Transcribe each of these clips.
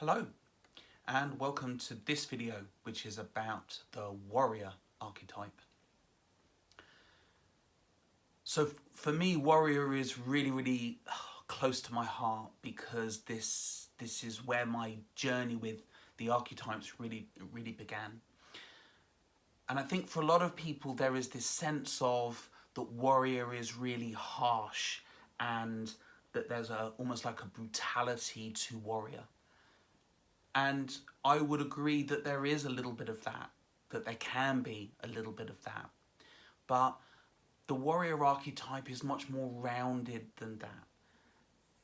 Hello and welcome to this video, which is about the warrior archetype. So for me, warrior is really close to my heart because this is where my journey with the archetypes really began. And I think for a lot of people there is this sense of that warrior is really harsh and that there's almost like a brutality to warrior. And I would agree that there is a little bit of that there can be a little bit of that. But the warrior archetype is much more rounded than that.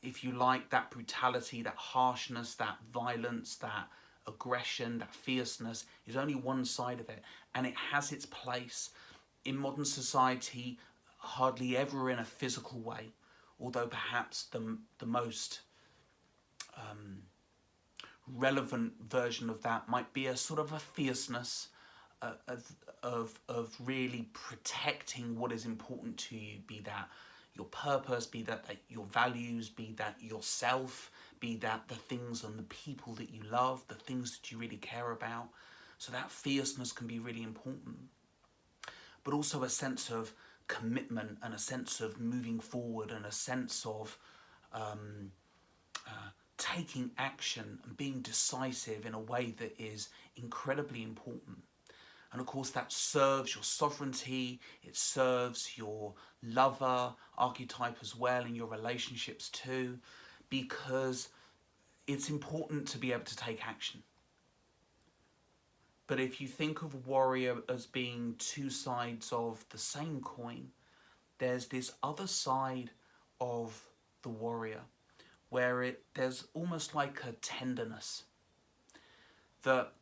If you like, that brutality, that harshness, that violence, that aggression, that fierceness is only one side of it. And it has its place in modern society, hardly ever in a physical way. Although perhaps the most relevant version of that might be a sort of a fierceness of really protecting what is important to you, be that your purpose, be that your values, be that yourself, be that the things and the people that you love, the things that you really care about. So that fierceness can be really important, but also a sense of commitment and a sense of moving forward and a sense of taking action and being decisive in a way that is incredibly important. And of course that serves your sovereignty, it serves your lover archetype as well in your relationships too, because it's important to be able to take action. But if you think of warrior as being two sides of the same coin, there's this other side of the warrior where there's almost like a tenderness that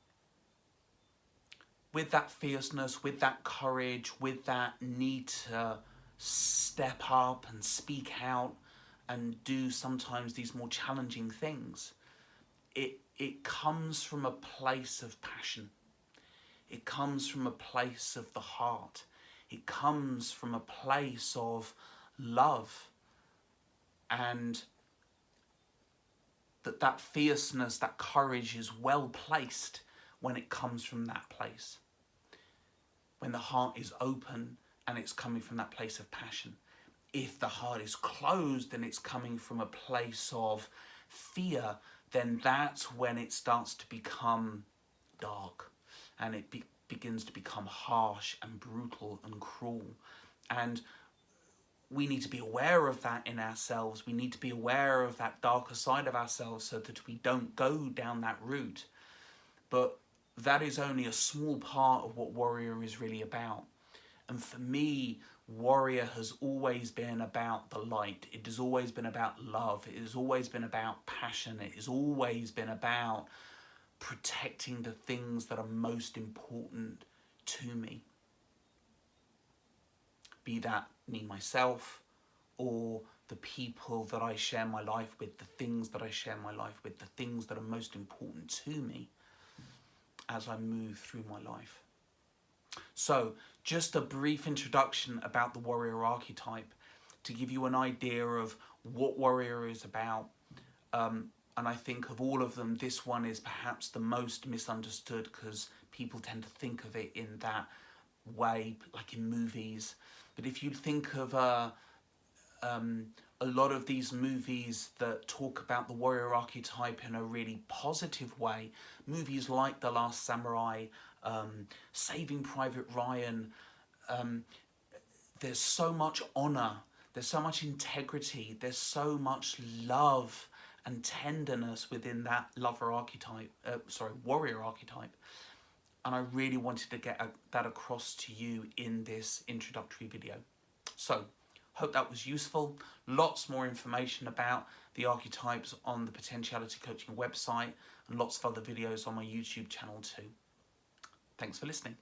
with that fierceness, with that courage, with that need to step up and speak out and do sometimes these more challenging things, it comes from a place of passion. It comes from a place of the heart. It comes from a place of love, and that fierceness, that courage is well placed when it comes from that place. When the heart is open and it's coming from that place of passion. If the heart is closed and it's coming from a place of fear, then that's when it starts to become dark and it begins to become harsh and brutal and cruel. And we need to be aware of that in ourselves. We need to be aware of that darker side of ourselves so that we don't go down that route. But that is only a small part of what warrior is really about. And for me, warrior has always been about the light. It has always been about love. It has always been about passion. It has always been about protecting the things that are most important to me. Be that me, myself, or the people that I share my life with, the things that I share my life with, the things that are most important to me as I move through my life. So, just a brief introduction about the warrior archetype to give you an idea of what warrior is about. And I think of all of them, this one is perhaps the most misunderstood because people tend to think of it in that way, like in movies. But if you think of a lot of these movies that talk about the warrior archetype in a really positive way, movies like The Last Samurai, Saving Private Ryan, there's so much honor, there's so much integrity, there's so much love and tenderness within that warrior archetype. And I really wanted to get that across to you in this introductory video. So, hope that was useful. Lots more information about the archetypes on the Potentiality Coaching website and lots of other videos on my YouTube channel too. Thanks for listening.